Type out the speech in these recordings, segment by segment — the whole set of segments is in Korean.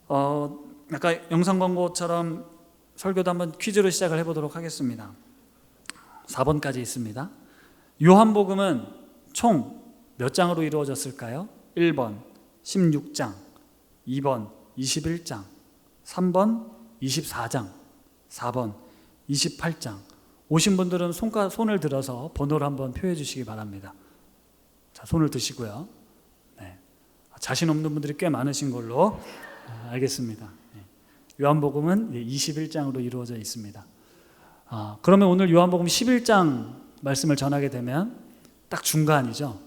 아까 영상 광고처럼 설교도 한번 퀴즈로 시작을 해보도록 하겠습니다. 4번까지 있습니다. 요한복음은 총 몇 장으로 이루어졌을까요? 1번 16장, 2번 21장, 3번 24장, 4번 28장. 오신 분들은 손을 들어서 번호를 한번 표해 주시기 바랍니다. 자, 손을 드시고요. 네. 자신 없는 분들이 꽤 많으신 걸로 알겠습니다. 요한복음은 21장으로 이루어져 있습니다. 그러면 오늘 요한복음 11장 말씀을 전하게 되면 딱 중간이죠.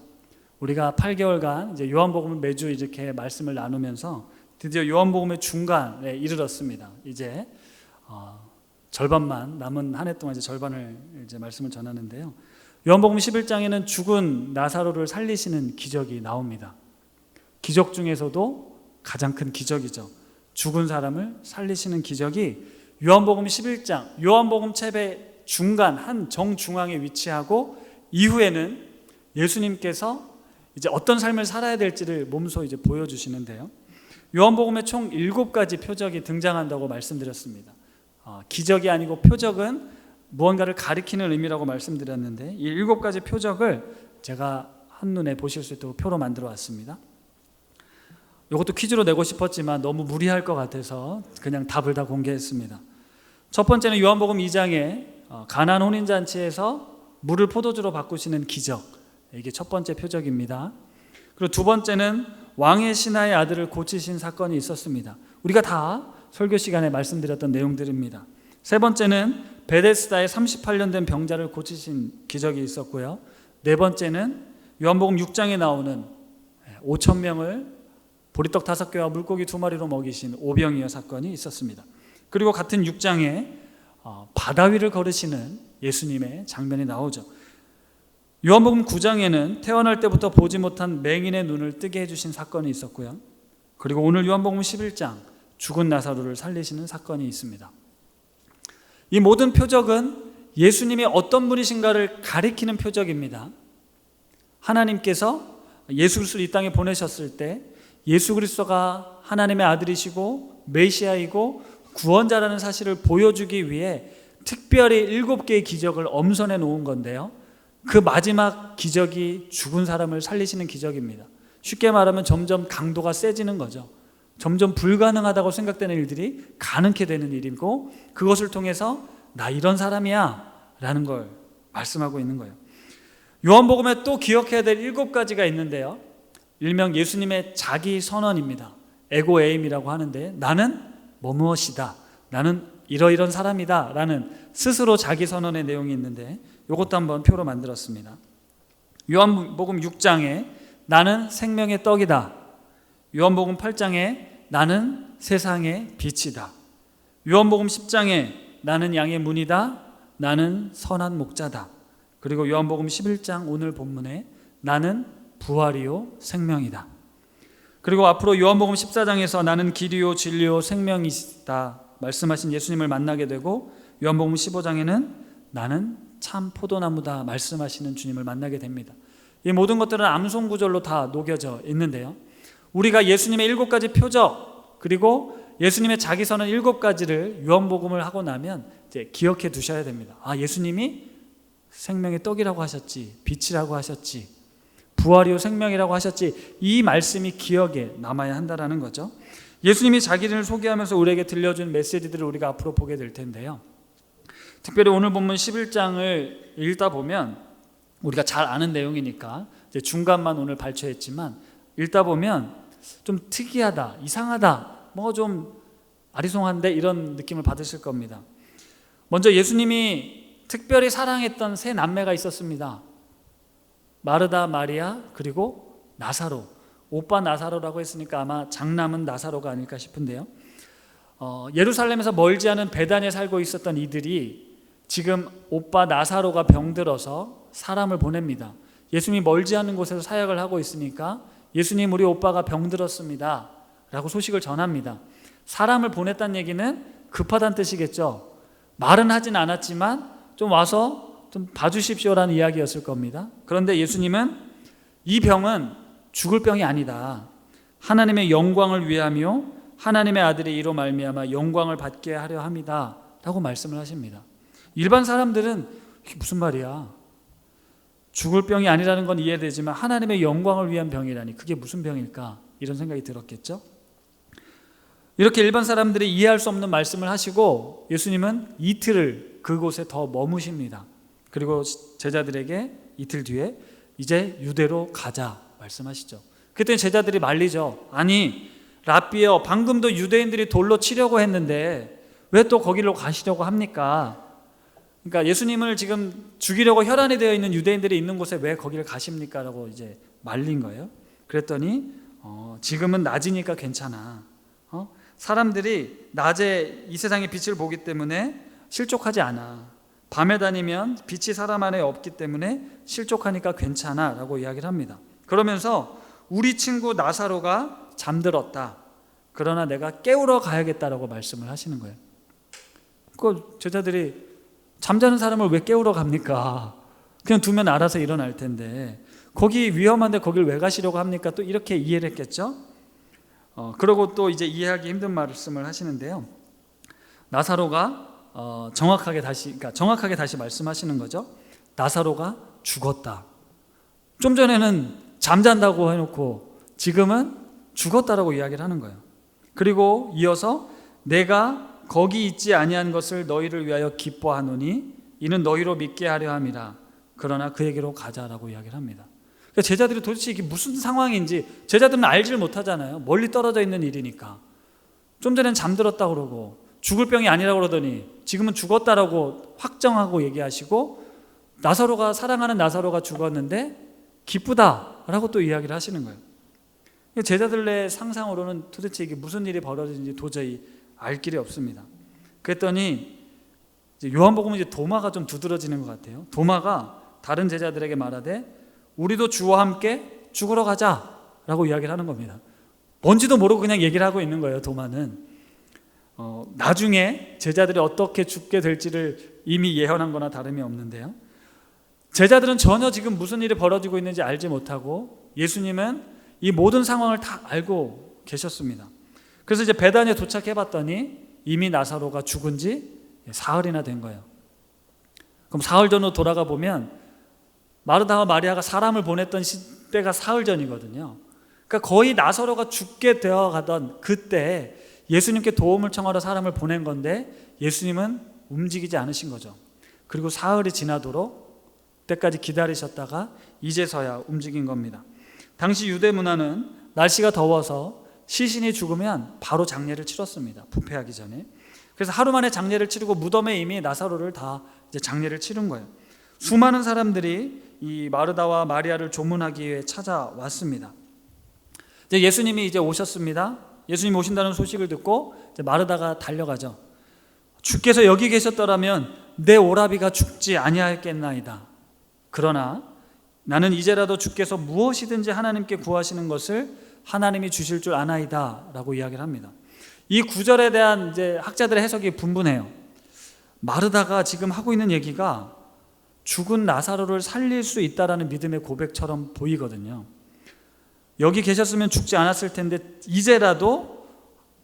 우리가 8개월간 이제 요한복음을 매주 이렇게 말씀을 나누면서 드디어 요한복음의 중간에 이르렀습니다. 이제 절반만 남은 한 해 동안 이제 절반을 이제 말씀을 전하는데요. 요한복음 11장에는 죽은 나사로를 살리시는 기적이 나옵니다. 기적 중에서도 가장 큰 기적이죠. 죽은 사람을 살리시는 기적이 요한복음 11장, 요한복음 책의 중간 한 정중앙에 위치하고 이후에는 예수님께서 이제 어떤 삶을 살아야 될지를 몸소 이제 보여주시는데요. 요한복음에 총 7가지 표적이 등장한다고 말씀드렸습니다. 기적이 아니고 표적은 무언가를 가리키는 의미라고 말씀드렸는데 이 7가지 표적을 제가 한눈에 보실 수 있도록 표로 만들어 왔습니다. 이것도 퀴즈로 내고 싶었지만 너무 무리할 것 같아서 그냥 답을 다 공개했습니다. 첫 번째는 요한복음 2장에 가나안 혼인잔치에서 물을 포도주로 바꾸시는 기적, 이게 첫 번째 표적입니다. 그리고 두 번째는 왕의 신하의 아들을 고치신 사건이 있었습니다. 우리가 다 설교 시간에 말씀드렸던 내용들입니다. 세 번째는 베데스다의 38년 된 병자를 고치신 기적이 있었고요. 네 번째는 요한복음 6장에 나오는 5,000명을 보리떡 5개와 물고기 2마리로 먹이신 오병이어 사건이 있었습니다. 그리고 같은 6장에 바다 위를 걸으시는 예수님의 장면이 나오죠. 요한복음 9장에는 태어날 때부터 보지 못한 맹인의 눈을 뜨게 해주신 사건이 있었고요. 그리고 오늘 요한복음 11장 죽은 나사로를 살리시는 사건이 있습니다. 이 모든 표적은 예수님이 어떤 분이신가를 가리키는 표적입니다. 하나님께서 예수 그리스도를 이 땅에 보내셨을 때 예수 그리스도가 하나님의 아들이시고 메시아이고 구원자라는 사실을 보여주기 위해 특별히 7개의 기적을 엄선해 놓은 건데요. 그 마지막 기적이 죽은 사람을 살리시는 기적입니다. 쉽게 말하면 점점 강도가 세지는 거죠. 점점 불가능하다고 생각되는 일들이 가능케 되는 일이고 그것을 통해서 나 이런 사람이야 라는 걸 말씀하고 있는 거예요. 요한복음에 또 기억해야 될 7가지가 있는데요. 일명 예수님의 자기 선언입니다. 에고에임이라고 하는데 나는 뭐무엇이다, 나는 이러이런 사람이다 라는 스스로 자기 선언의 내용이 있는데 이것도 한번 표로 만들었습니다. 요한복음 6장에 나는 생명의 떡이다. 요한복음 8장에 나는 세상의 빛이다. 요한복음 10장에 나는 양의 문이다. 나는 선한 목자다. 그리고 요한복음 11장 오늘 본문에 나는 부활이요 생명이다. 그리고 앞으로 요한복음 14장에서 나는 길이요 진리요 생명이다 말씀하신 예수님을 만나게 되고 요한복음 15장에는 나는 참 포도나무다 말씀하시는 주님을 만나게 됩니다. 이 모든 것들은 암송구절로 다 녹여져 있는데요. 우리가 예수님의 7가지 표적 그리고 예수님의 자기선언 7가지를 요한복음을 하고 나면 이제 기억해 두셔야 됩니다. 예수님이 생명의 떡이라고 하셨지, 빛이라고 하셨지, 부활이요 생명이라고 하셨지, 이 말씀이 기억에 남아야 한다는 거죠. 예수님이 자기를 소개하면서 우리에게 들려준 메시지들을 우리가 앞으로 보게 될 텐데요. 특별히 오늘 본문 11장을 읽다 보면 우리가 잘 아는 내용이니까 이제 중간만 오늘 발췌했지만 읽다 보면 좀 특이하다, 이상하다, 뭐 좀 아리송한데 이런 느낌을 받으실 겁니다. 먼저 예수님이 특별히 사랑했던 세 남매가 있었습니다. 마르다, 마리아, 그리고 나사로. 오빠 나사로라고 했으니까 아마 장남은 나사로가 아닐까 싶은데요. 예루살렘에서 멀지 않은 베단에 살고 있었던 이들이 지금 오빠 나사로가 병들어서 사람을 보냅니다. 예수님이 멀지 않은 곳에서 사역을 하고 있으니까 예수님 우리 오빠가 병들었습니다 라고 소식을 전합니다. 사람을 보냈다는 얘기는 급하다는 뜻이겠죠. 말은 하진 않았지만 좀 와서 좀 봐주십시오라는 이야기였을 겁니다. 그런데 예수님은 이 병은 죽을 병이 아니다. 하나님의 영광을 위하며 하나님의 아들이 이로 말미암아 영광을 받게 하려 함이다 라고 말씀을 하십니다. 일반 사람들은 이게 무슨 말이야? 죽을 병이 아니라는 건 이해되지만 하나님의 영광을 위한 병이라니 그게 무슨 병일까? 이런 생각이 들었겠죠. 이렇게 일반 사람들이 이해할 수 없는 말씀을 하시고 예수님은 이틀을 그곳에 더 머무십니다. 그리고 제자들에게 이틀 뒤에 이제 유대로 가자 말씀하시죠. 그랬더니 제자들이 말리죠. 아니 랍비여, 방금도 유대인들이 돌로 치려고 했는데 왜 또 거기로 가시려고 합니까? 그러니까 예수님을 지금 죽이려고 혈안이 되어 있는 유대인들이 있는 곳에 왜 거기를 가십니까? 라고 이제 말린 거예요. 그랬더니 지금은 낮이니까 괜찮아. 사람들이 낮에 이 세상의 빛을 보기 때문에 실족하지 않아. 밤에 다니면 빛이 사람 안에 없기 때문에 실족하니까 괜찮아 라고 이야기를 합니다. 그러면서 우리 친구 나사로가 잠들었다. 그러나 내가 깨우러 가야겠다라고 말씀을 하시는 거예요. 그 제자들이 잠자는 사람을 왜 깨우러 갑니까? 그냥 두면 알아서 일어날 텐데 거기 위험한데 거길 왜 가시려고 합니까? 또 이렇게 이해를 했겠죠. 그러고 또 이제 이해하기 힘든 말씀을 하시는데요. 나사로가 정확하게 다시 말씀하시는 거죠. 나사로가 죽었다. 좀 전에는 잠잔다고 해놓고 지금은 죽었다라고 이야기를 하는 거예요. 그리고 이어서 내가 거기 있지 아니한 것을 너희를 위하여 기뻐하노니 이는 너희로 믿게 하려 함이라. 그러나 그에게로 가자라고 이야기를 합니다. 그러니까 제자들이 도대체 이게 무슨 상황인지 제자들은 알지를 못하잖아요. 멀리 떨어져 있는 일이니까. 좀 전엔 잠들었다고 그러고 죽을 병이 아니라고 그러더니 지금은 죽었다라고 확정하고 얘기하시고 나사로가 사랑하는 나사로가 죽었는데 기쁘다라고 또 이야기를 하시는 거예요. 제자들의 상상으로는 도대체 이게 무슨 일이 벌어지는지 도저히 알 길이 없습니다. 그랬더니 이제 요한복음은 이제 도마가 좀 두드러지는 것 같아요. 도마가 다른 제자들에게 말하되 우리도 주와 함께 죽으러 가자라고 이야기를 하는 겁니다. 뭔지도 모르고 그냥 얘기를 하고 있는 거예요. 도마는 나중에 제자들이 어떻게 죽게 될지를 이미 예언한 거나 다름이 없는데요. 제자들은 전혀 지금 무슨 일이 벌어지고 있는지 알지 못하고 예수님은 이 모든 상황을 다 알고 계셨습니다. 그래서 이제 베다니에 도착해 봤더니 이미 나사로가 죽은 지 사흘이나 된 거예요. 그럼 사흘 전으로 돌아가 보면 마르다와 마리아가 사람을 보냈던 때가 사흘 전이거든요. 그러니까 거의 나사로가 죽게 되어 가던 그때 예수님께 도움을 청하러 사람을 보낸 건데 예수님은 움직이지 않으신 거죠. 그리고 사흘이 지나도록 때까지 기다리셨다가 이제서야 움직인 겁니다. 당시 유대 문화는 날씨가 더워서 시신이 죽으면 바로 장례를 치렀습니다. 부패하기 전에. 그래서 하루 만에 장례를 치르고 무덤에 이미 나사로를 다 이제 장례를 치른 거예요. 수많은 사람들이 이 마르다와 마리아를 조문하기 위해 찾아왔습니다. 이제 예수님이 이제 오셨습니다. 예수님이 오신다는 소식을 듣고 이제 마르다가 달려가죠. 주께서 여기 계셨더라면 내 오라비가 죽지 아니하였겠나이다. 그러나 나는 이제라도 주께서 무엇이든지 하나님께 구하시는 것을 하나님이 주실 줄 아나이다 라고 이야기를 합니다. 이 구절에 대한 이제 학자들의 해석이 분분해요. 마르다가 지금 하고 있는 얘기가 죽은 나사로를 살릴 수 있다라는 믿음의 고백처럼 보이거든요. 여기 계셨으면 죽지 않았을 텐데 이제라도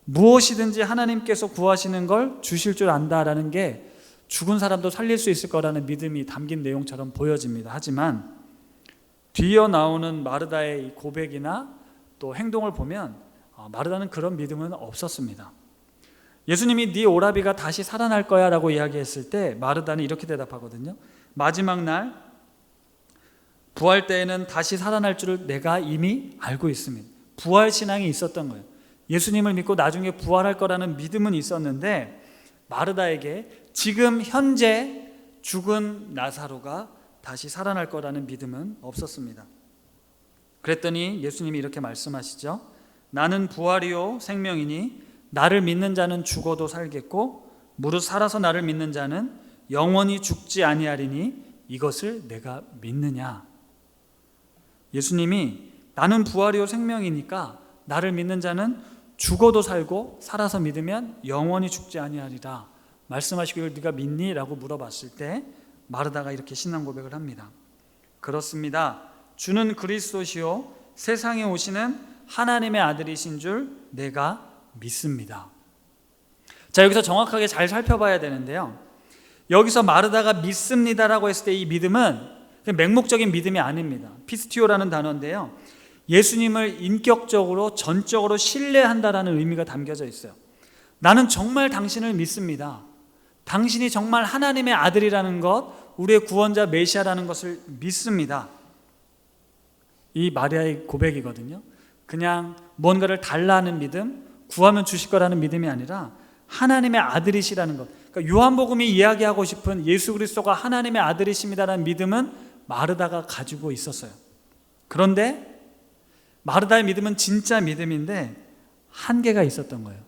무엇이든지 하나님께서 구하시는 걸 주실 줄 안다라는 게 죽은 사람도 살릴 수 있을 거라는 믿음이 담긴 내용처럼 보여집니다. 하지만 뒤이어 나오는 마르다의 고백이나 또 행동을 보면 마르다는 그런 믿음은 없었습니다. 예수님이 네 오라비가 다시 살아날 거야 라고 이야기했을 때 마르다는 이렇게 대답하거든요. 마지막 날 부활 때에는 다시 살아날 줄을 내가 이미 알고 있습니다. 부활 신앙이 있었던 거예요. 예수님을 믿고 나중에 부활할 거라는 믿음은 있었는데 마르다에게 지금 현재 죽은 나사로가 다시 살아날 거라는 믿음은 없었습니다. 그랬더니 예수님이 이렇게 말씀하시죠. 나는 부활이요 생명이니 나를 믿는 자는 죽어도 살겠고 무릇 살아서 나를 믿는 자는 영원히 죽지 아니하리니 이것을 내가 믿느냐. 예수님이 나는 부활이요 생명이니까 나를 믿는 자는 죽어도 살고 살아서 믿으면 영원히 죽지 아니하리라 말씀하시고 이걸 네가 믿니? 라고 물어봤을 때 마르다가 이렇게 신앙 고백을 합니다. 그렇습니다. 주는 그리스도시요 세상에 오시는 하나님의 아들이신 줄 내가 믿습니다. 자, 여기서 정확하게 잘 살펴봐야 되는데요. 여기서 마르다가 믿습니다라고 했을 때 이 믿음은 맹목적인 믿음이 아닙니다. 피스티오라는 단어인데요. 예수님을 인격적으로 전적으로 신뢰한다라는 의미가 담겨져 있어요. 나는 정말 당신을 믿습니다. 당신이 정말 하나님의 아들이라는 것, 우리의 구원자 메시아라는 것을 믿습니다. 이 마리아의 고백이거든요. 그냥 뭔가를 달라는 믿음, 구하면 주실 거라는 믿음이 아니라 하나님의 아들이시라는 것. 그러니까 요한복음이 이야기하고 싶은 예수 그리스도가 하나님의 아들이십니다라는 믿음은 마르다가 가지고 있었어요. 그런데 마르다의 믿음은 진짜 믿음인데 한계가 있었던 거예요.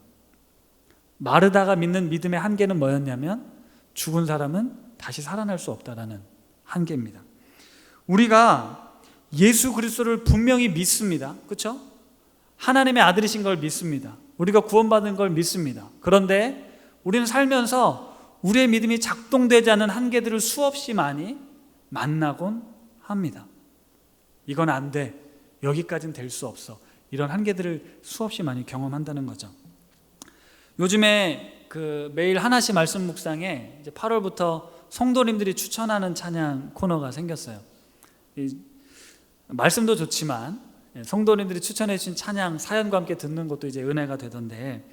마르다가 믿는 믿음의 한계는 뭐였냐면 죽은 사람은 다시 살아날 수 없다라는 한계입니다. 우리가 예수 그리스도를 분명히 믿습니다. 그렇죠? 하나님의 아들이신 걸 믿습니다. 우리가 구원받은 걸 믿습니다. 그런데 우리는 살면서 우리의 믿음이 작동되지 않는 한계들을 수없이 많이 만나곤 합니다. 이건 안 돼. 여기까지는 될 수 없어. 이런 한계들을 수없이 많이 경험한다는 거죠. 요즘에 매일 하나씩 말씀 묵상에 이제 8월부터 성도님들이 추천하는 찬양 코너가 생겼어요. 말씀도 좋지만 성도님들이 추천해 주신 찬양 사연과 함께 듣는 것도 이제 은혜가 되던데,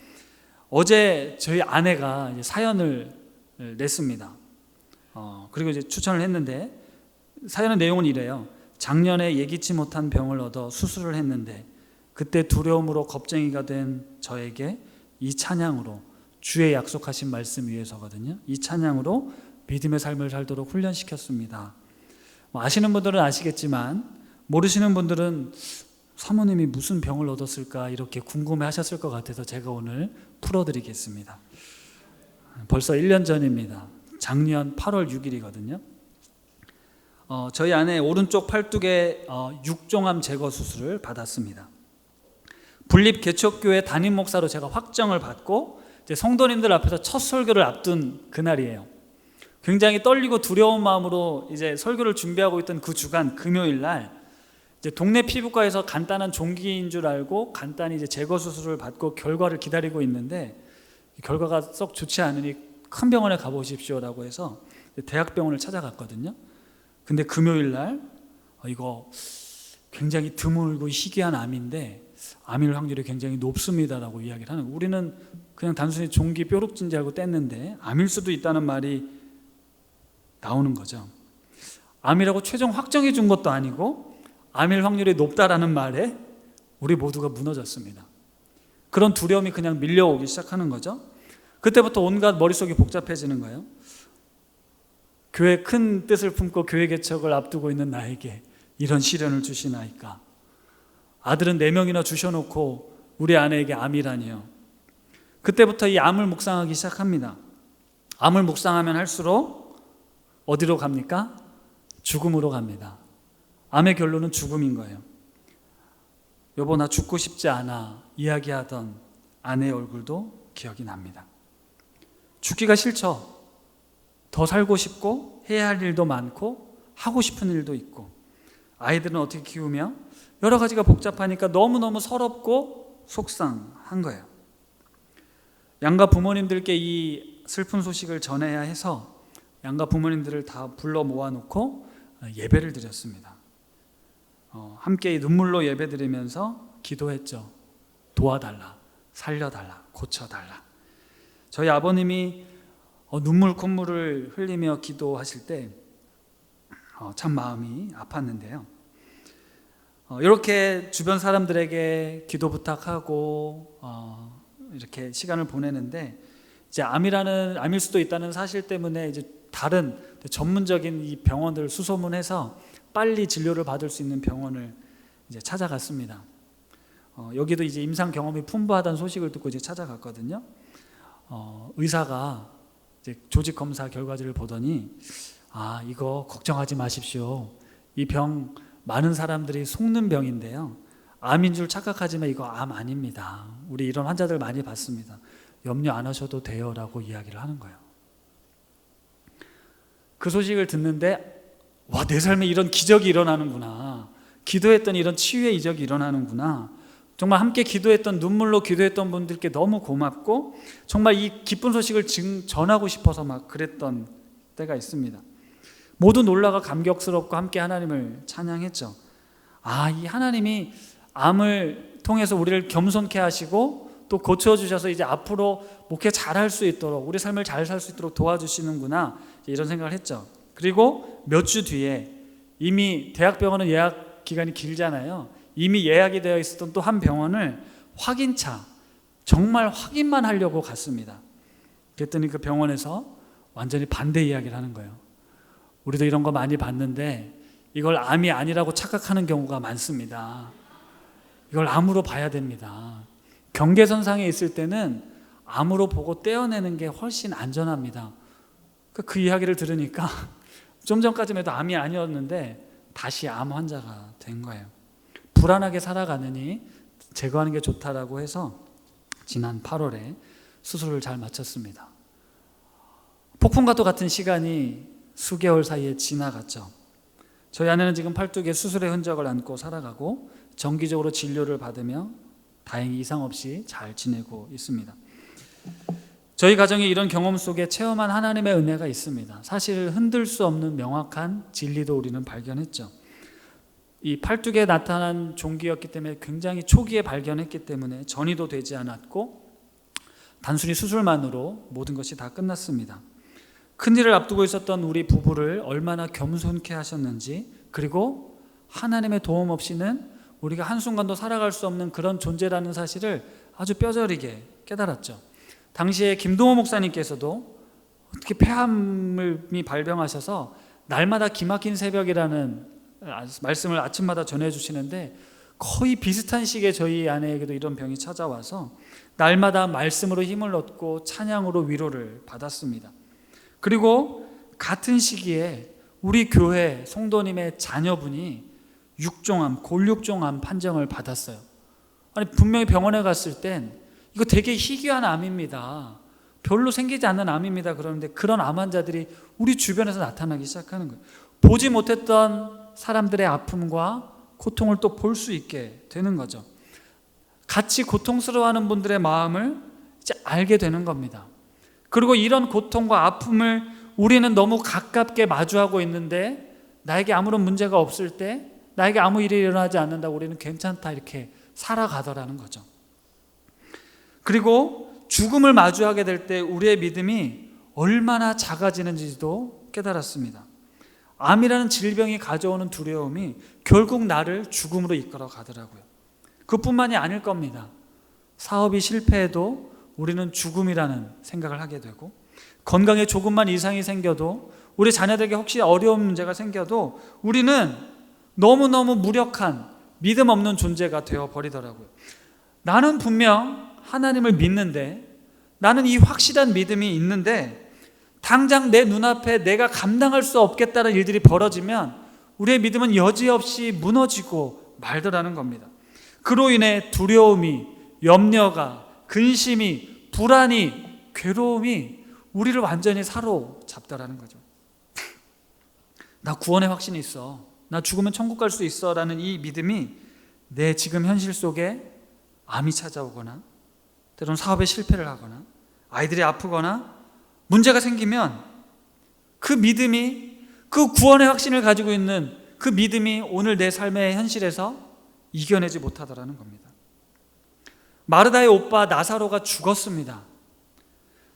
어제 저희 아내가 이제 사연을 냈습니다. 그리고 이제 추천을 했는데 사연의 내용은 이래요. 작년에 예기치 못한 병을 얻어 수술을 했는데 그때 두려움으로 겁쟁이가 된 저에게 이 찬양으로, 주의 약속하신 말씀 위에서거든요, 이 찬양으로 믿음의 삶을 살도록 훈련시켰습니다. 아시는 분들은 아시겠지만 모르시는 분들은 사모님이 무슨 병을 얻었을까 이렇게 궁금해 하셨을 것 같아서 제가 오늘 풀어드리겠습니다. 벌써 1년 전입니다. 작년 8월 6일이거든요. 저희 아내 오른쪽 팔뚝에 육종암 제거 수술을 받았습니다. 분립개척교회 담임 목사로 제가 확정을 받고 이제 성도님들 앞에서 첫 설교를 앞둔 그날이에요. 굉장히 떨리고 두려운 마음으로 이제 설교를 준비하고 있던 그 주간 금요일 날 이제 동네 피부과에서 간단한 종기인 줄 알고 간단히 이제 제거 수술을 받고 결과를 기다리고 있는데 결과가 썩 좋지 않으니 큰 병원에 가보십시오라고 해서 대학병원을 찾아갔거든요. 근데 금요일 날 이거 굉장히 드물고 희귀한 암인데 암일 확률이 굉장히 높습니다라고 이야기를 하는 거예요. 우리는 그냥 단순히 종기 뾰룩진지 알고 뗐는데 암일 수도 있다는 말이 나오는 거죠. 암이라고 최종 확정해 준 것도 아니고 암일 확률이 높다라는 말에 우리 모두가 무너졌습니다. 그런 두려움이 그냥 밀려오기 시작하는 거죠. 그때부터 온갖 머릿속이 복잡해지는 거예요. 교회 큰 뜻을 품고 교회 개척을 앞두고 있는 나에게 이런 시련을 주시나이까. 아들은 4명이나 주셔놓고 우리 아내에게 암이라니요. 그때부터 이 암을 묵상하기 시작합니다. 암을 묵상하면 할수록 어디로 갑니까? 죽음으로 갑니다. 암의 결론은 죽음인 거예요. 여보 나 죽고 싶지 않아 이야기하던 아내의 얼굴도 기억이 납니다. 죽기가 싫죠. 더 살고 싶고 해야 할 일도 많고 하고 싶은 일도 있고, 아이들은 어떻게 키우며 여러 가지가 복잡하니까 너무너무 서럽고 속상한 거예요. 양가 부모님들께 이 슬픈 소식을 전해야 해서 양가 부모님들을 다 불러 모아놓고 예배를 드렸습니다. 함께 눈물로 예배드리면서 기도했죠. 도와달라, 살려달라, 고쳐달라. 저희 아버님이 눈물 콧물을 흘리며 기도하실 때 참 마음이 아팠는데요. 이렇게 주변 사람들에게 기도 부탁하고 이렇게 시간을 보내는데 이제 암일 수도 있다는 사실 때문에 이제 다른 전문적인 이 병원들을 수소문해서 빨리 진료를 받을 수 있는 병원을 이제 찾아갔습니다. 여기도 이제 임상 경험이 풍부하다는 소식을 듣고 이제 찾아갔거든요. 의사가 이제 조직 검사 결과지를 보더니 이거 걱정하지 마십시오. 이 병 많은 사람들이 속는 병인데요. 암인 줄 착각하지만 이거 암 아닙니다. 우리 이런 환자들 많이 봤습니다. 염려 안 하셔도 돼요 라고 이야기를 하는 거예요. 그 소식을 듣는데 내 삶에 이런 기적이 일어나는구나. 기도했더니 이런 치유의 이적이 일어나는구나. 정말 함께 기도했던, 눈물로 기도했던 분들께 너무 고맙고 정말 이 기쁜 소식을 전하고 싶어서 막 그랬던 때가 있습니다. 모두 놀라가 감격스럽고 함께 하나님을 찬양했죠. 이 하나님이 암을 통해서 우리를 겸손케 하시고 또 고쳐주셔서 이제 앞으로 목회 잘할 수 있도록, 우리 삶을 잘 살 수 있도록 도와주시는구나, 이런 생각을 했죠. 그리고 몇 주 뒤에 이미 대학병원은 예약 기간이 길잖아요. 이미 예약이 되어 있었던 또 한 병원을 확인차, 정말 확인만 하려고 갔습니다. 그랬더니 그 병원에서 완전히 반대 이야기를 하는 거예요. 우리도 이런 거 많이 봤는데 이걸 암이 아니라고 착각하는 경우가 많습니다. 이걸 암으로 봐야 됩니다. 경계선상에 있을 때는 암으로 보고 떼어내는 게 훨씬 안전합니다. 그 이야기를 들으니까 좀 전까지만 해도 암이 아니었는데 다시 암 환자가 된 거예요. 불안하게 살아가느니 제거하는 게 좋다라고 해서 지난 8월에 수술을 잘 마쳤습니다. 폭풍과도 같은 시간이 수개월 사이에 지나갔죠. 저희 아내는 지금 팔뚝에 수술의 흔적을 안고 살아가고 정기적으로 진료를 받으며 다행히 이상 없이 잘 지내고 있습니다. 저희 가정이 이런 경험 속에 체험한 하나님의 은혜가 있습니다. 사실 흔들 수 없는 명확한 진리도 우리는 발견했죠. 이 팔뚝에 나타난 종기였기 때문에 굉장히 초기에 발견했기 때문에 전이도 되지 않았고 단순히 수술만으로 모든 것이 다 끝났습니다. 큰일을 앞두고 있었던 우리 부부를 얼마나 겸손케 하셨는지, 그리고 하나님의 도움 없이는 우리가 한순간도 살아갈 수 없는 그런 존재라는 사실을 아주 뼈저리게 깨달았죠. 당시에 김동호 목사님께서도 어떻게 폐암이 발병하셔서 날마다 기막힌 새벽이라는 말씀을 아침마다 전해주시는데 거의 비슷한 시기에 저희 아내에게도 이런 병이 찾아와서 날마다 말씀으로 힘을 얻고 찬양으로 위로를 받았습니다. 그리고 같은 시기에 우리 교회 성도님의 자녀분이 육종암, 골육종암 판정을 받았어요. 아니 분명히 병원에 갔을 땐 이거 되게 희귀한 암입니다. 별로 생기지 않는 암입니다. 그러는데 그런 암 환자들이 우리 주변에서 나타나기 시작하는 거예요. 보지 못했던 사람들의 아픔과 고통을 또 볼 수 있게 되는 거죠. 같이 고통스러워하는 분들의 마음을 이제 알게 되는 겁니다. 그리고 이런 고통과 아픔을 우리는 너무 가깝게 마주하고 있는데 나에게 아무런 문제가 없을 때, 나에게 아무 일이 일어나지 않는다고 우리는 괜찮다 이렇게 살아가더라는 거죠. 그리고 죽음을 마주하게 될 때 우리의 믿음이 얼마나 작아지는지도 깨달았습니다. 암이라는 질병이 가져오는 두려움이 결국 나를 죽음으로 이끌어 가더라고요. 그뿐만이 아닐 겁니다. 사업이 실패해도 우리는 죽음이라는 생각을 하게 되고, 건강에 조금만 이상이 생겨도, 우리 자녀들에게 혹시 어려운 문제가 생겨도 우리는 너무너무 무력한 믿음 없는 존재가 되어버리더라고요. 나는 분명 하나님을 믿는데, 나는 이 확실한 믿음이 있는데 당장 내 눈앞에 내가 감당할 수 없겠다는 일들이 벌어지면 우리의 믿음은 여지없이 무너지고 말더라는 겁니다. 그로 인해 두려움이, 염려가, 근심이, 불안이, 괴로움이 우리를 완전히 사로잡더라는 거죠. 나 구원의 확신이 있어, 나 죽으면 천국 갈 수 있어 라는 이 믿음이 내 지금 현실 속에 암이 찾아오거나, 때로는 사업에 실패를 하거나, 아이들이 아프거나 문제가 생기면 그 믿음이, 그 구원의 확신을 가지고 있는 그 믿음이 오늘 내 삶의 현실에서 이겨내지 못하더라는 겁니다. 마르다의 오빠 나사로가 죽었습니다.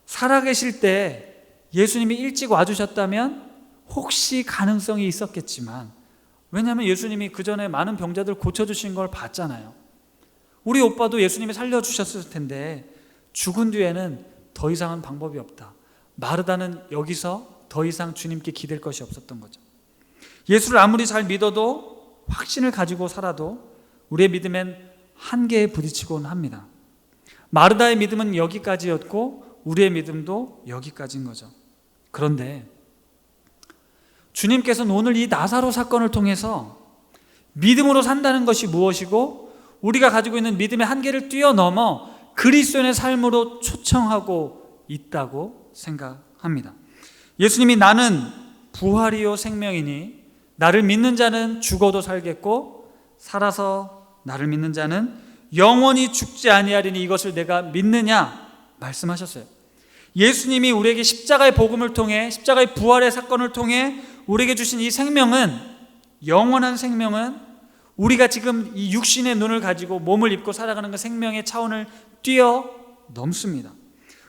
살아계실 때 예수님이 일찍 와주셨다면 혹시 가능성이 있었겠지만, 왜냐하면 예수님이 그 전에 많은 병자들 고쳐주신 걸 봤잖아요. 우리 오빠도 예수님이 살려주셨을 텐데 죽은 뒤에는 더 이상은 방법이 없다. 마르다는 여기서 더 이상 주님께 기댈 것이 없었던 거죠. 예수를 아무리 잘 믿어도, 확신을 가지고 살아도 우리의 믿음엔 한계에 부딪히곤 합니다. 마르다의 믿음은 여기까지였고 우리의 믿음도 여기까지인 거죠. 그런데 주님께서는 오늘 이 나사로 사건을 통해서 믿음으로 산다는 것이 무엇이고 우리가 가지고 있는 믿음의 한계를 뛰어넘어 그리스도인의 삶으로 초청하고 있다고 생각합니다. 예수님이 나는 부활이요 생명이니 나를 믿는 자는 죽어도 살겠고 살아서 나를 믿는 자는 영원히 죽지 아니하리니 이것을 내가 믿느냐 말씀하셨어요. 예수님이 우리에게 십자가의 복음을 통해, 십자가의 부활의 사건을 통해 우리에게 주신 이 생명은, 영원한 생명은 우리가 지금 이 육신의 눈을 가지고 몸을 입고 살아가는 그 생명의 차원을 뛰어넘습니다.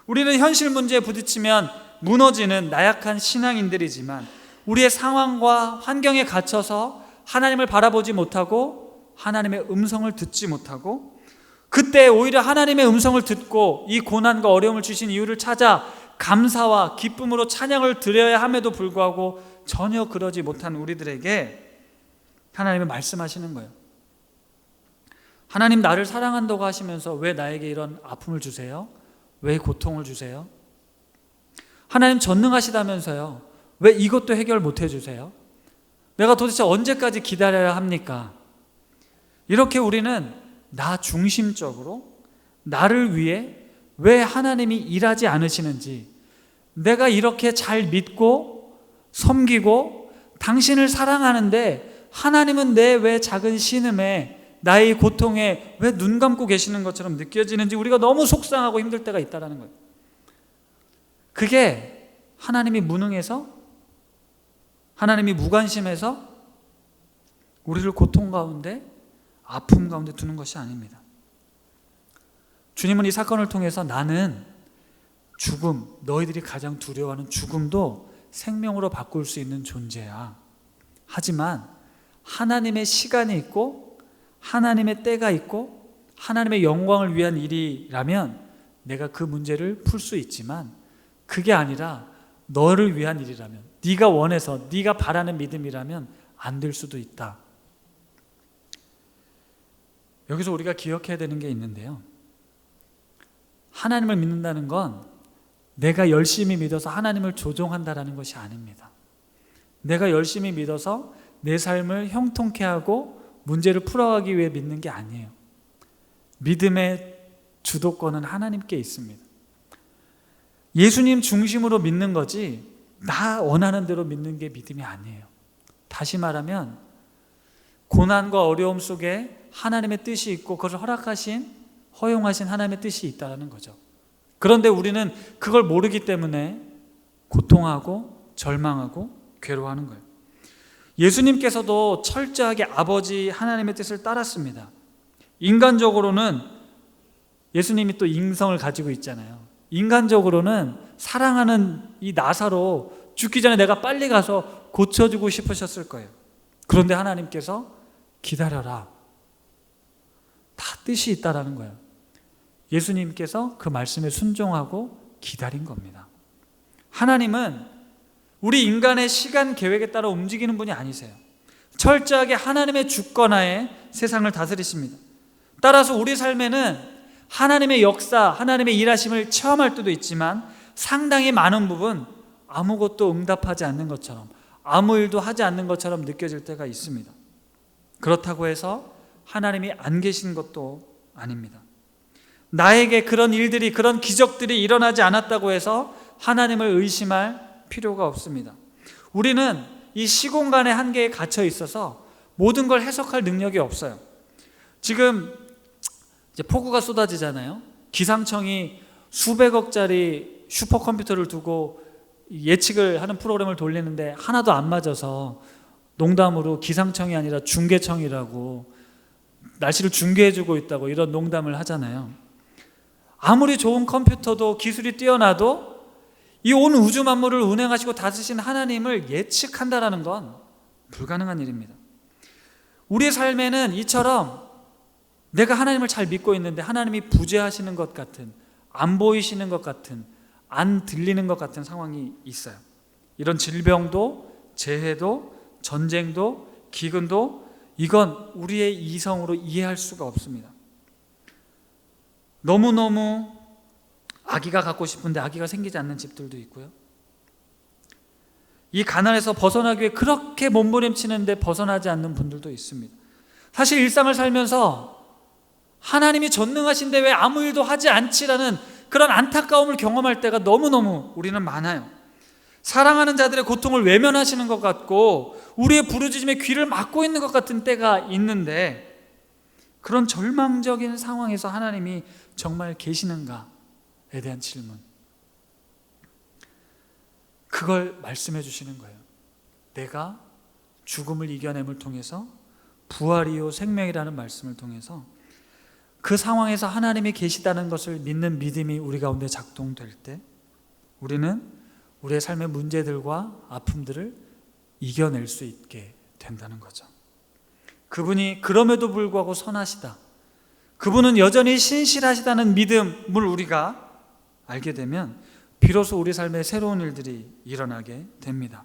우리는 현실 문제에 부딪히면 무너지는 나약한 신앙인들이지만 우리의 상황과 환경에 갇혀서 하나님을 바라보지 못하고 하나님의 음성을 듣지 못하고, 그때 오히려 하나님의 음성을 듣고 이 고난과 어려움을 주신 이유를 찾아 감사와 기쁨으로 찬양을 드려야 함에도 불구하고 전혀 그러지 못한 우리들에게 하나님은 말씀하시는 거예요. 하나님, 나를 사랑한다고 하시면서 왜 나에게 이런 아픔을 주세요? 왜 고통을 주세요? 하나님 전능하시다면서요, 왜 이것도 해결 못 해주세요? 내가 도대체 언제까지 기다려야 합니까? 이렇게 우리는 나 중심적으로 나를 위해 왜 하나님이 일하지 않으시는지, 내가 이렇게 잘 믿고 섬기고 당신을 사랑하는데 하나님은 내 왜 작은 신음에, 나의 고통에 왜 눈 감고 계시는 것처럼 느껴지는지 우리가 너무 속상하고 힘들 때가 있다는 거예요. 그게 하나님이 무능해서, 하나님이 무관심해서 우리를 고통 가운데, 아픔 가운데 두는 것이 아닙니다. 주님은 이 사건을 통해서 나는 죽음, 너희들이 가장 두려워하는 죽음도 생명으로 바꿀 수 있는 존재야. 하지만 하나님의 시간이 있고 하나님의 때가 있고 하나님의 영광을 위한 일이라면 내가 그 문제를 풀 수 있지만, 그게 아니라 너를 위한 일이라면, 네가 원해서 네가 바라는 믿음이라면 안 될 수도 있다. 여기서 우리가 기억해야 되는 게 있는데요, 하나님을 믿는다는 건 내가 열심히 믿어서 하나님을 조종한다라는 것이 아닙니다. 내가 열심히 믿어서 내 삶을 형통케 하고 문제를 풀어가기 위해 믿는 게 아니에요. 믿음의 주도권은 하나님께 있습니다. 예수님 중심으로 믿는 거지 나 원하는 대로 믿는 게 믿음이 아니에요. 다시 말하면 고난과 어려움 속에 하나님의 뜻이 있고 그것을 허용하신 하나님의 뜻이 있다는 거죠. 그런데 우리는 그걸 모르기 때문에 고통하고 절망하고 괴로워하는 거예요. 예수님께서도 철저하게 아버지 하나님의 뜻을 따랐습니다. 인간적으로는, 예수님이 또 인성을 가지고 있잖아요. 인간적으로는 사랑하는 이 나사로 죽기 전에 내가 빨리 가서 고쳐주고 싶으셨을 거예요. 그런데 하나님께서 기다려라, 다 뜻이 있다라는 거예요. 예수님께서 그 말씀에 순종하고 기다린 겁니다. 하나님은 우리 인간의 시간 계획에 따라 움직이는 분이 아니세요. 철저하게 하나님의 주권하에 세상을 다스리십니다. 따라서 우리 삶에는 하나님의 역사, 하나님의 일하심을 체험할 때도 있지만 상당히 많은 부분 아무것도 응답하지 않는 것처럼, 아무 일도 하지 않는 것처럼 느껴질 때가 있습니다. 그렇다고 해서 하나님이 안 계신 것도 아닙니다. 나에게 그런 일들이, 그런 기적들이 일어나지 않았다고 해서 하나님을 의심할 필요가 없습니다. 우리는 이 시공간의 한계에 갇혀 있어서 모든 걸 해석할 능력이 없어요. 지금 이제 폭우가 쏟아지잖아요. 기상청이 수백억짜리 슈퍼컴퓨터를 두고 예측을 하는 프로그램을 돌리는데 하나도 안 맞아서 농담으로 기상청이 아니라 중계청이라고, 날씨를 중계해주고 있다고 이런 농담을 하잖아요. 아무리 좋은 컴퓨터도 기술이 뛰어나도 이 온 우주 만물을 운행하시고 다스리신 하나님을 예측한다라는 건 불가능한 일입니다. 우리의 삶에는 이처럼 내가 하나님을 잘 믿고 있는데 하나님이 부재하시는 것 같은, 안 보이시는 것 같은, 안 들리는 것 같은 상황이 있어요. 이런 질병도, 재해도, 전쟁도, 기근도, 이건 우리의 이성으로 이해할 수가 없습니다. 너무너무 아기가 갖고 싶은데 아기가 생기지 않는 집들도 있고요. 이 가난에서 벗어나기 위해 그렇게 몸부림치는데 벗어나지 않는 분들도 있습니다. 사실 일상을 살면서 하나님이 전능하신데 왜 아무 일도 하지 않지라는 그런 안타까움을 경험할 때가 너무너무 우리는 많아요. 사랑하는 자들의 고통을 외면하시는 것 같고 우리의 부르짖음에 귀를 막고 있는 것 같은 때가 있는데, 그런 절망적인 상황에서 하나님이 정말 계시는가에 대한 질문, 그걸 말씀해 주시는 거예요. 내가 죽음을 이겨냄을 통해서, 부활이요 생명이라는 말씀을 통해서 그 상황에서 하나님이 계시다는 것을 믿는 믿음이 우리 가운데 작동될 때 우리는 우리의 삶의 문제들과 아픔들을 이겨낼 수 있게 된다는 거죠. 그분이 그럼에도 불구하고 선하시다, 그분은 여전히 신실하시다는 믿음을 우리가 알게 되면 비로소 우리 삶에 새로운 일들이 일어나게 됩니다.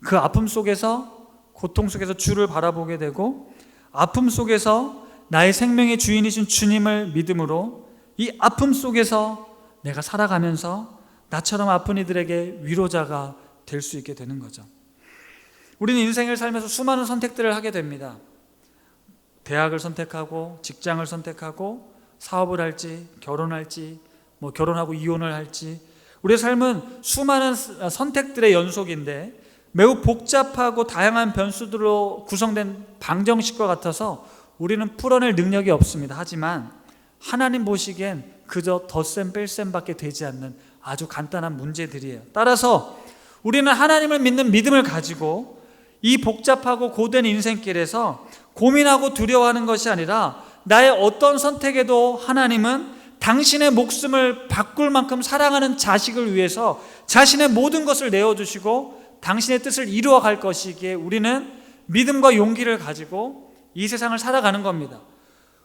그 아픔 속에서, 고통 속에서 주를 바라보게 되고, 아픔 속에서 나의 생명의 주인이신 주님을 믿음으로 이 아픔 속에서 내가 살아가면서 나처럼 아픈 이들에게 위로자가 될 수 있게 되는 거죠. 우리는 인생을 살면서 수많은 선택들을 하게 됩니다. 대학을 선택하고, 직장을 선택하고, 사업을 할지, 결혼할지, 결혼하고 이혼을 할지, 우리의 삶은 수많은 선택들의 연속인데 매우 복잡하고 다양한 변수들로 구성된 방정식과 같아서 우리는 풀어낼 능력이 없습니다. 하지만 하나님 보시기엔 그저 덧셈 뺄셈 밖에 되지 않는 아주 간단한 문제들이에요. 따라서 우리는 하나님을 믿는 믿음을 가지고 이 복잡하고 고된 인생길에서 고민하고 두려워하는 것이 아니라 나의 어떤 선택에도 하나님은 당신의 목숨을 바꿀 만큼 사랑하는 자식을 위해서 자신의 모든 것을 내어주시고 당신의 뜻을 이루어 갈 것이기에 우리는 믿음과 용기를 가지고 이 세상을 살아가는 겁니다.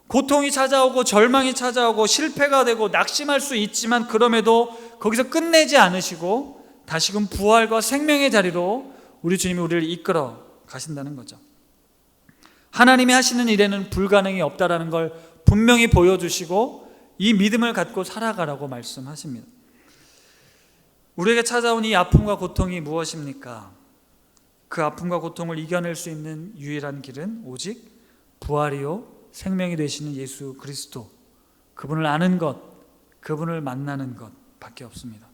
고통이 찾아오고 절망이 찾아오고 실패가 되고 낙심할 수 있지만 그럼에도 거기서 끝내지 않으시고 다시금 부활과 생명의 자리로 우리 주님이 우리를 이끌어 가신다는 거죠. 하나님이 하시는 일에는 불가능이 없다라는 걸 분명히 보여주시고 이 믿음을 갖고 살아가라고 말씀하십니다. 우리에게 찾아온 이 아픔과 고통이 무엇입니까? 그 아픔과 고통을 이겨낼 수 있는 유일한 길은 오직 부활이요 생명이 되시는 예수 그리스도, 그분을 아는 것, 그분을 만나는 것 밖에 없습니다.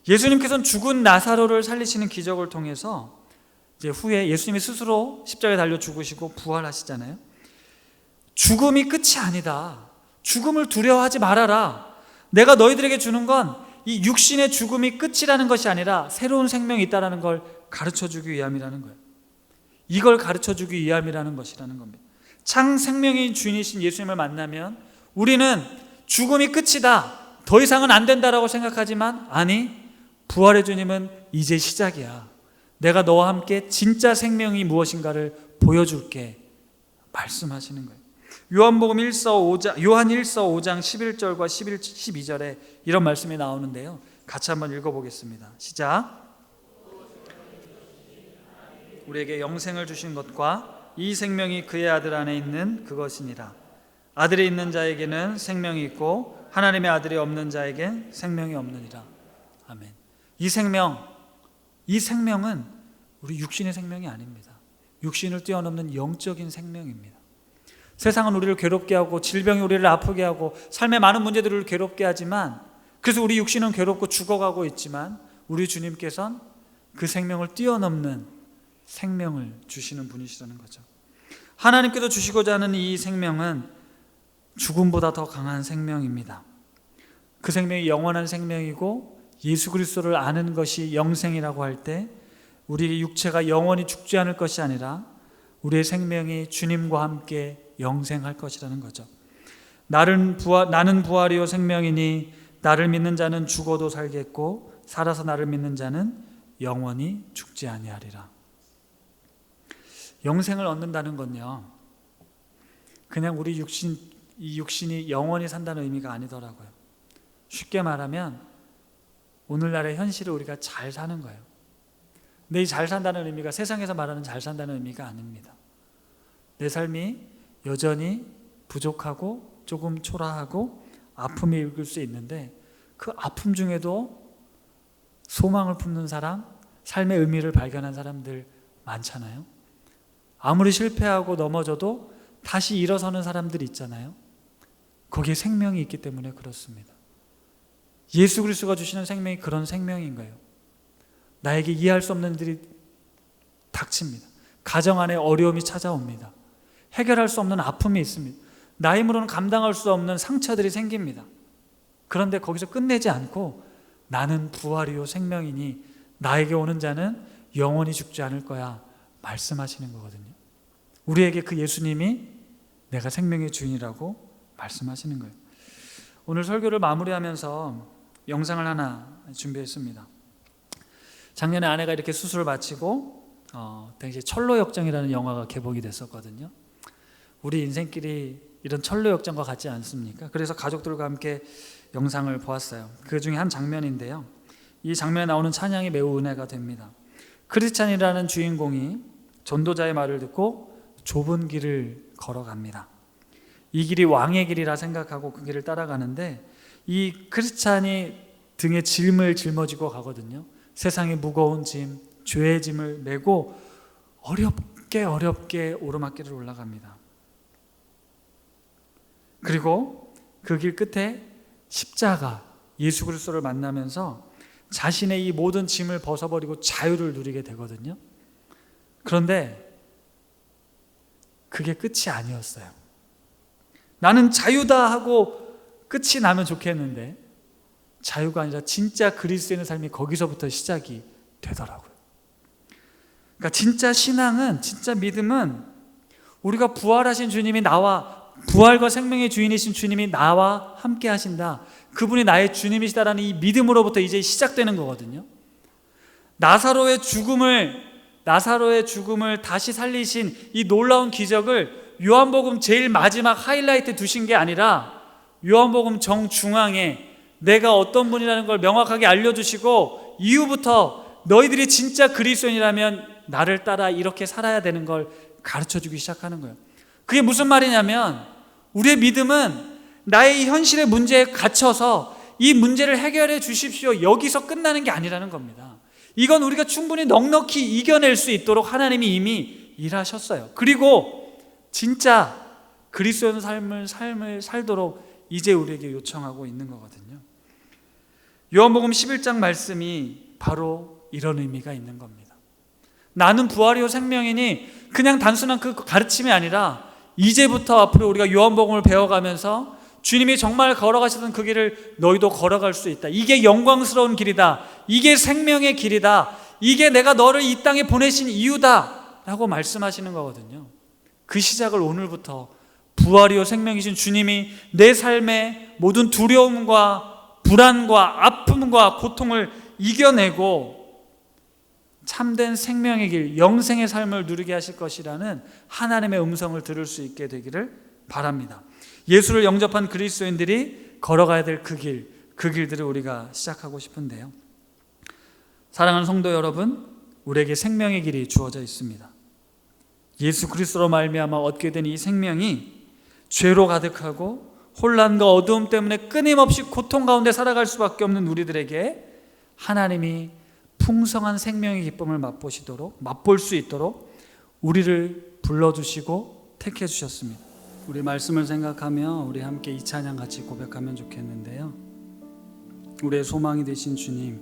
예수님께서는 죽은 나사로를 살리시는 기적을 통해서 이제 후에 예수님이 스스로 십자가에 달려 죽으시고 부활하시잖아요. 죽음이 끝이 아니다. 죽음을 두려워하지 말아라. 내가 너희들에게 주는 건 이 육신의 죽음이 끝이라는 것이 아니라 새로운 생명이 있다는 걸 가르쳐주기 위함이라는 거예요. 이걸 가르쳐주기 위함이라는 것이라는 겁니다. 참 생명의 주인이신 예수님을 만나면 우리는 죽음이 끝이다, 더 이상은 안 된다라고 생각하지만 아니, 부활의 주님은 이제 시작이야. 내가 너와 함께 진짜 생명이 무엇인가를 보여줄게 말씀하시는 거예요. 요한 1서 5장 11절과 12절에 이런 말씀이 나오는데요, 같이 한번 읽어보겠습니다. 시작. 우리에게 영생을 주신 것과 이 생명이 그의 아들 안에 있는 그것이니라. 아들이 있는 자에게는 생명이 있고 하나님의 아들이 없는 자에겐 생명이 없느니라. 아멘. 이 생명은 우리 육신의 생명이 아닙니다. 육신을 뛰어넘는 영적인 생명입니다. 세상은 우리를 괴롭게 하고 질병이 우리를 아프게 하고 삶의 많은 문제들을 괴롭게 하지만, 그래서 우리 육신은 괴롭고 죽어가고 있지만 우리 주님께서는 그 생명을 뛰어넘는 생명을 주시는 분이시라는 거죠. 하나님께서 주시고자 하는 이 생명은 죽음보다 더 강한 생명입니다. 그 생명이 영원한 생명이고 예수 그리스도를 아는 것이 영생이라고 할 때 우리의 육체가 영원히 죽지 않을 것이 아니라 우리의 생명이 주님과 함께 영생할 것이라는 거죠. 나는 부활이요 생명이니 나를 믿는 자는 죽어도 살겠고 살아서 나를 믿는 자는 영원히 죽지 아니하리라. 영생을 얻는다는 건요, 그냥 우리 육신이 영원히 산다는 의미가 아니더라고요. 쉽게 말하면 오늘날의 현실을 우리가 잘 사는 거예요. 근데 이 잘 산다는 의미가 세상에서 말하는 잘 산다는 의미가 아닙니다. 내 삶이 여전히 부족하고 조금 초라하고 아픔이 일굴 수 있는데 그 아픔 중에도 소망을 품는 사람, 삶의 의미를 발견한 사람들 많잖아요. 아무리 실패하고 넘어져도 다시 일어서는 사람들이 있잖아요. 거기에 생명이 있기 때문에 그렇습니다. 예수 그리스도가 주시는 생명이 그런 생명인 거예요. 나에게 이해할 수 없는 일들이 닥칩니다. 가정 안에 어려움이 찾아옵니다. 해결할 수 없는 아픔이 있습니다. 나 힘으로는 감당할 수 없는 상처들이 생깁니다. 그런데 거기서 끝내지 않고 나는 부활이요 생명이니 나에게 오는 자는 영원히 죽지 않을 거야 말씀하시는 거거든요. 우리에게 그 예수님이 내가 생명의 주인이라고 말씀하시는 거예요. 오늘 설교를 마무리하면서 영상을 하나 준비했습니다. 작년에 아내가 이렇게 수술을 마치고 당시에 철로역정이라는 영화가 개봉이 됐었거든요. 우리 인생길이 이런 철로역정과 같지 않습니까? 그래서 가족들과 함께 영상을 보았어요. 그 중에 한 장면인데요, 이 장면에 나오는 찬양이 매우 은혜가 됩니다. 크리스찬이라는 주인공이 전도자의 말을 듣고 좁은 길을 걸어갑니다. 이 길이 왕의 길이라 생각하고 그 길을 따라가는데 이 크리스찬이 등에 짐을 짊어지고 가거든요. 세상의 무거운 짐, 죄의 짐을 메고 어렵게 오르막길을 올라갑니다. 그리고 그 길 끝에 십자가, 예수 그리스도를 만나면서 자신의 이 모든 짐을 벗어버리고 자유를 누리게 되거든요. 그런데 그게 끝이 아니었어요. 나는 자유다 하고 끝이 나면 좋겠는데 자유가 아니라 진짜 그리스도인의 삶이 거기서부터 시작이 되더라고요. 그러니까 진짜 신앙은, 진짜 믿음은 우리가 부활하신 주님이 부활과 생명의 주인이신 주님이 나와 함께 하신다, 그분이 나의 주님이시다라는 이 믿음으로부터 이제 시작되는 거거든요. 나사로의 죽음을 다시 살리신 이 놀라운 기적을 요한복음 제일 마지막 하이라이트 두신 게 아니라 요한복음 정중앙에 내가 어떤 분이라는 걸 명확하게 알려주시고 이후부터 너희들이 진짜 그리스도인이라면 나를 따라 이렇게 살아야 되는 걸 가르쳐주기 시작하는 거예요. 그게 무슨 말이냐면 우리의 믿음은 나의 현실의 문제에 갇혀서 이 문제를 해결해 주십시오, 여기서 끝나는 게 아니라는 겁니다. 이건 우리가 충분히 넉넉히 이겨낼 수 있도록 하나님이 이미 일하셨어요. 그리고 진짜 그리스도의 삶을 살도록 이제 우리에게 요청하고 있는 거거든요. 요한복음 11장 말씀이 바로 이런 의미가 있는 겁니다. 나는 부활이요 생명이니 그냥 단순한 그 가르침이 아니라 이제부터 앞으로 우리가 요한복음을 배워가면서 주님이 정말 걸어가시던 그 길을 너희도 걸어갈 수 있다. 이게 영광스러운 길이다. 이게 생명의 길이다. 이게 내가 너를 이 땅에 보내신 이유다 라고 말씀하시는 거거든요. 그 시작을 오늘부터 부활이요 생명이신 주님이 내 삶의 모든 두려움과 불안과 아픔과 고통을 이겨내고 참된 생명의 길, 영생의 삶을 누리게 하실 것이라는 하나님의 음성을 들을 수 있게 되기를 바랍니다. 예수를 영접한 그리스도인들이 걸어가야 될 그 길들을 우리가 시작하고 싶은데요. 사랑하는 성도 여러분, 우리에게 생명의 길이 주어져 있습니다. 예수 그리스도로 말미암아 얻게 된 이 생명이 죄로 가득하고 혼란과 어두움 때문에 끊임없이 고통 가운데 살아갈 수밖에 없는 우리들에게 하나님이 풍성한 생명의 기쁨을 맛볼 수 있도록 우리를 불러주시고 택해 주셨습니다. 우리 말씀을 생각하며 우리 함께 이 찬양 같이 고백하면 좋겠는데요. 우리의 소망이 되신 주님,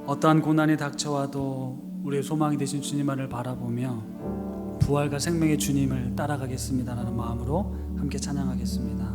어떠한 고난이 닥쳐와도 우리의 소망이 되신 주님만을 바라보며 부활과 생명의 주님을 따라가겠습니다라는 마음으로 함께 찬양하겠습니다.